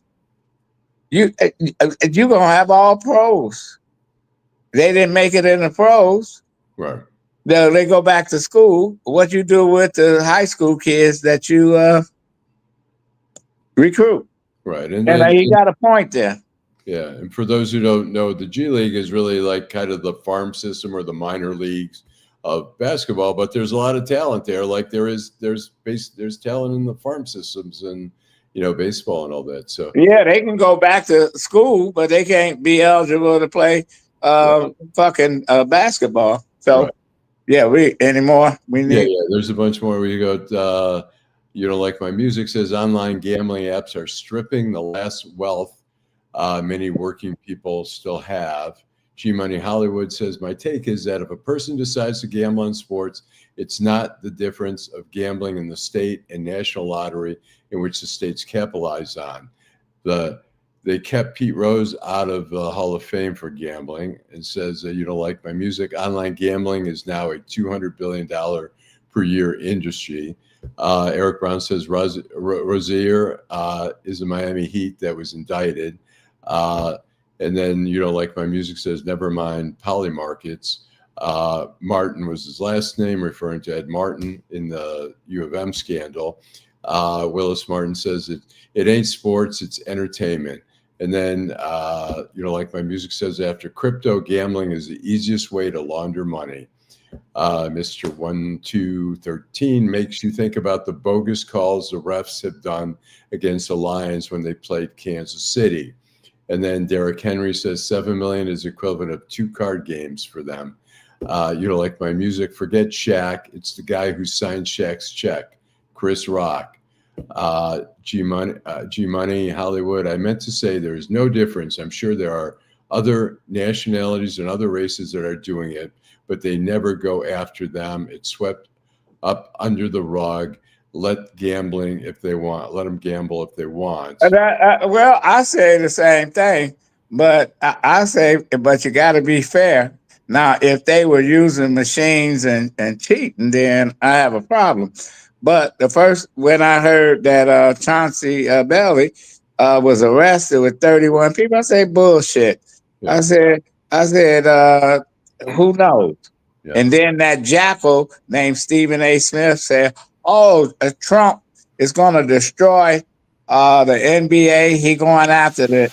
you gonna have all pros? They didn't make it in the pros, right? They go back to school. What you do with the high school kids that you recruit?" Right, and he got a point there. Yeah, and for those who don't know, the G League is really like kind of the farm system or the minor leagues of basketball, but there's a lot of talent there. Like there's talent in the farm systems and baseball and all that. So Yeah, they can go back to school, but they can't be eligible to play fucking basketball. So right. yeah, we anymore. We Yeah, need there's a bunch more. We go. You don't like my music says online gambling apps are stripping the last wealth many working people still have. G Money Hollywood says my take is that if a person decides to gamble on sports, it's not the difference of gambling in the state and national lottery in which the states capitalize on. They kept Pete Rose out of the Hall of Fame for gambling and says you don't like my music. Online gambling is now a $200 billion per year industry. Eric Brown says Rozier is a Miami Heat that was indicted. And then you don't like my music says never mind poly markets. Martin was his last name, referring to Ed Martin in the U of M scandal. Willis Martin says it ain't sports, it's entertainment. And then like my music says after crypto, gambling is the easiest way to launder money. Mr. 1213 makes you think about the bogus calls the refs have done against the Lions when they played Kansas City. And then Derrick Henry says $7 million is equivalent of 2 card games for them. You don't like my music? Forget Shaq. It's the guy who signed Shaq's check, Chris Rock. G Money Hollywood. I meant to say there is no difference. I'm sure there are other nationalities and other races that are doing it, but they never go after them. It's swept up under the rug. Let gambling if they want. Let them gamble if they want. well, I say the same thing, but I say, but you got to be fair. Now, if they were using machines and cheating, then I have a problem. But when I heard that Chauncey Bailey was arrested with 31 people, I say bullshit. Yeah. I said, who knows? Yeah. And then that jackal named Stephen A. Smith said, "Oh, Trump is going to destroy the NBA. He going after the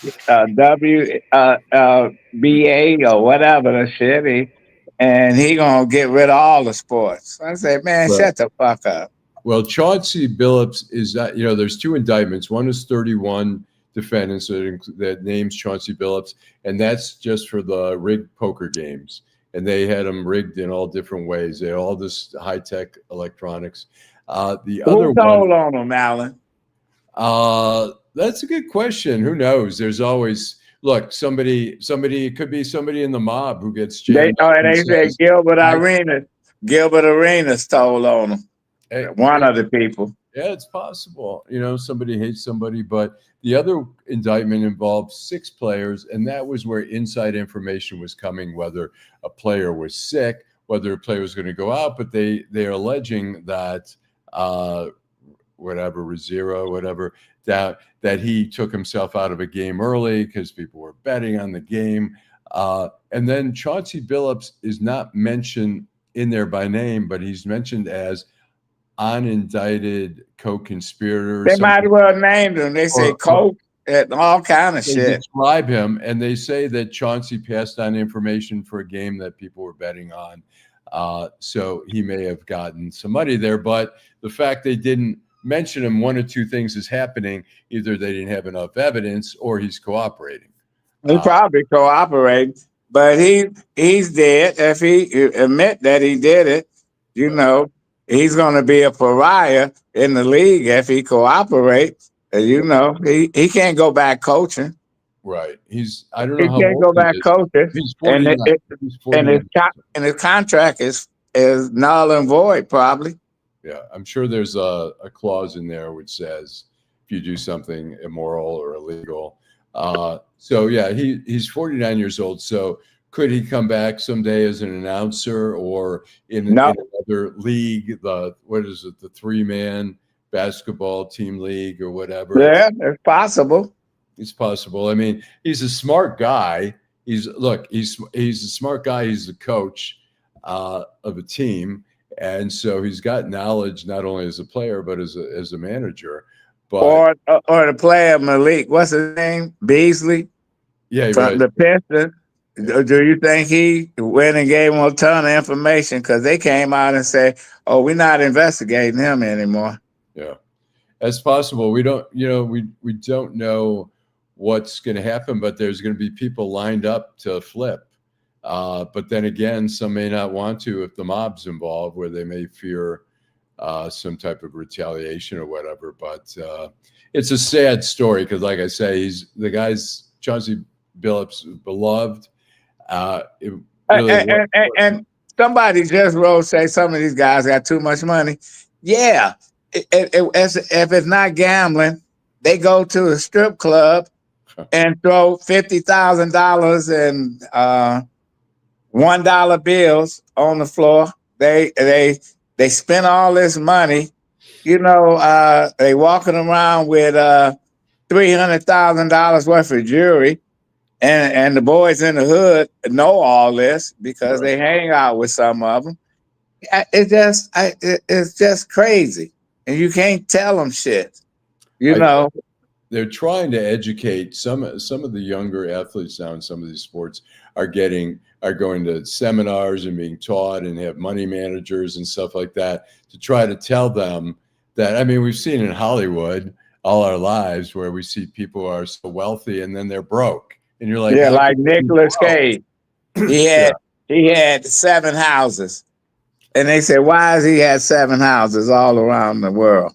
WBA or whatever the shit, and he gonna get rid of all the sports." I say, man, right. Shut the fuck up. Well, Chauncey Billups is that, there's 2 indictments. One is 31 defendants that names Chauncey Billups, and that's just for the rigged poker games. And they had them rigged in all different ways. They had all this high-tech electronics. The other one. Who told on them, Allan? That's a good question. Who knows? There's always somebody. It could be somebody in the mob who gets jammed. They said Gilbert Arenas told on them. One of the people. Yeah, it's possible. Somebody hates somebody, but the other indictment involved 6 players, and that was where inside information was coming, whether a player was sick, whether a player was going to go out, but they are alleging that Rozier, that he took himself out of a game early because people were betting on the game. And then Chauncey Billups is not mentioned in there by name, but he's mentioned as unindicted co-conspirator. They might as well named him. They say coke and all kind of shit. Describe him, and they say that Chauncey passed on information for a game that people were betting on. So he may have gotten some money there, but the fact they didn't mention him, one of 2 things is happening. Either they didn't have enough evidence or he's cooperating. He probably cooperating, but he's dead. If he admit that he did it, he's going to be a pariah in the league if he cooperates. He can't go back coaching. Right. I don't know how he can't go back coaching. He's 49. And his contract is null and void, probably. Yeah, I'm sure there's a clause in there which says if you do something immoral or illegal. So yeah, he's 49 years old. So could he come back someday as an announcer or in another league? The 3-man basketball team league or whatever? Yeah, it's possible. It's possible. I mean, he's a smart guy. He's a smart guy. He's the coach of a team. And so he's got knowledge not only as a player but as a manager. But or the player Malik, what's his name? Beasley. Yeah, from right. the Pistons. Do you think he went and gave them a ton of information? Because they came out and said, "Oh, we're not investigating him anymore." Yeah, that's possible. We don't, we don't know what's going to happen, but there's going to be people lined up to flip. But then again, some may not want to if the mob's involved, where they may fear some type of retaliation or whatever. But it's a sad story because, like I say, he's the guy's Chauncey Billups beloved. And somebody just wrote, say some of these guys got too much money. Yeah, if it's not gambling, they go to a strip club and throw $50,000 in $1 bills on the floor. They spend all this money. They walking around with $300,000 worth of jewelry. And the boys in the hood know all this because they hang out with some of them. It's just crazy, and you can't tell them shit. They're trying to educate some of the younger athletes now in some of these sports are going to seminars and being taught and have money managers and stuff like that to try to tell them that. I mean, we've seen in Hollywood all our lives where we see people who are so wealthy and then they're broke. And you're like, yeah, like Nicolas Cage. He had 7 houses. And they said, why has he had 7 houses all around the world?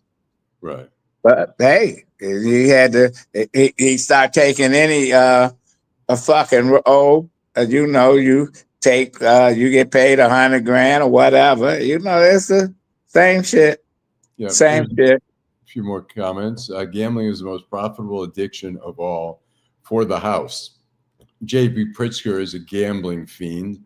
Right. But hey, he started taking any a fucking role. You get paid $100,000 or whatever. It's the same shit. Yeah. Same shit. A few more comments. Gambling is the most profitable addiction of all for the house. J.B. Pritzker is a gambling fiend.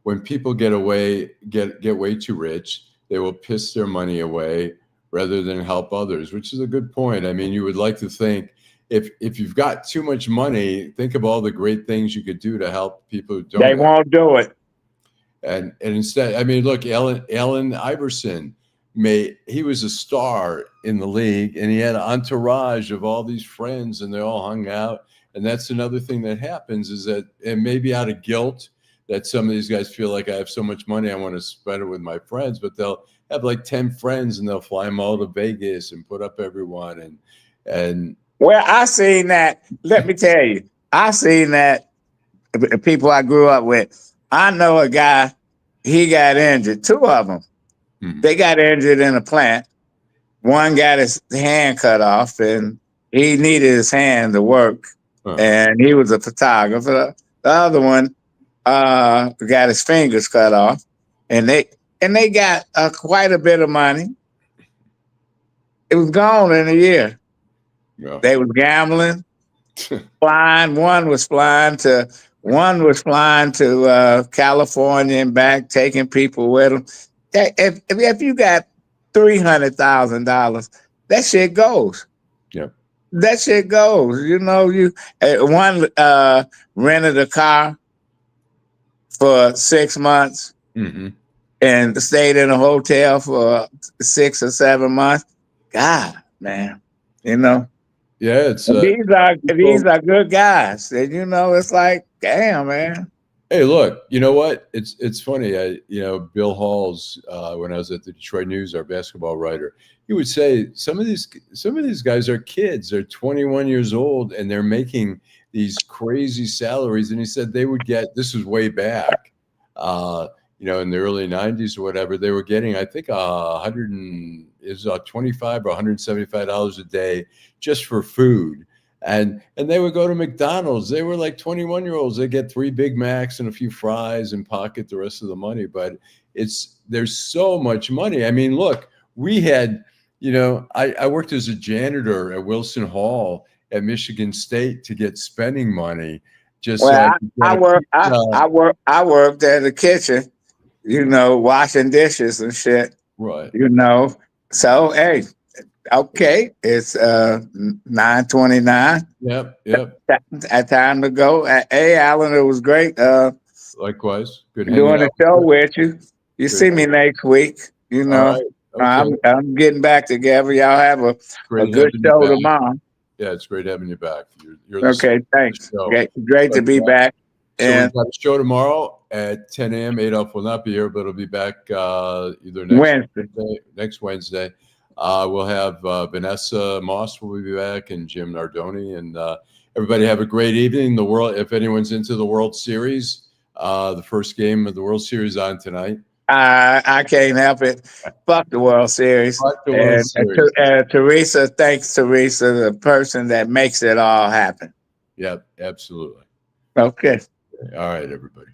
When people get way too rich, they will piss their money away rather than help others, which is a good point. I mean, you would like to think if you've got too much money, think of all the great things you could do to help people who don't. They won't do it. And instead, I mean, look, Allen Iverson, he was a star in the league, and he had an entourage of all these friends, and they all hung out. And that's another thing that happens is that, and maybe out of guilt, that some of these guys feel like I have so much money, I want to spread it with my friends, but they'll have like 10 friends and they'll fly them all to Vegas and put up everyone. And well, I seen that. Let me tell you, I seen that people I grew up with. I know a guy, he got injured, 2 of them. Mm-hmm. They got injured in a plant. One got his hand cut off and he needed his hand to work. And he was a photographer. The other one got his fingers cut off, and they got quite a bit of money. It was gone in a year. Yeah. They was gambling, flying. One was flying to California and back, taking people with them. If you got $300,000, that shit goes. Yeah. That shit goes. One rented a car for 6 months and stayed in a hotel for 6 or 7 months. God, man, Yeah, it's these are good guys, and it's like, damn, man. Hey, look, you know what? It's funny. Bill Halls, when I was at the Detroit News, our basketball writer, he would say some of these guys are kids. They're 21 years old and they're making these crazy salaries. And he said they would get, this was way back, in the early 90s or whatever, they were getting, I think, $25 or $175 a day just for food. And they would go to McDonald's. They were like 21-year-olds. They get 3 Big Macs and a few fries and pocket the rest of the money. But there's so much money. I mean, look, we had, I worked as a janitor at Wilson Hall at Michigan State to get spending money. I worked at the kitchen, washing dishes and shit. Right. So hey. Okay, it's 9:29. Yep. Time to go. Hey, Allan, it was great. Likewise. Good doing a show with you. You see me next week. Right. Okay. I'm getting back together. Y'all have a good show tomorrow. Yeah, it's great having you back. You're the Okay, thanks. show. Great to be back. So And we've got a show tomorrow at 10 a.m. Adolph will not be here, but he'll be back either next Wednesday. We'll have Vanessa Moss will be back, and Jim Nardone, and everybody have a great evening. The world, if anyone's into the World Series, the first game of the World Series on tonight. I can't help it. Fuck the World Series. Fuck the World Series. Teresa, thanks, Teresa, the person that makes it all happen. Yep, absolutely. Okay. All right, everybody.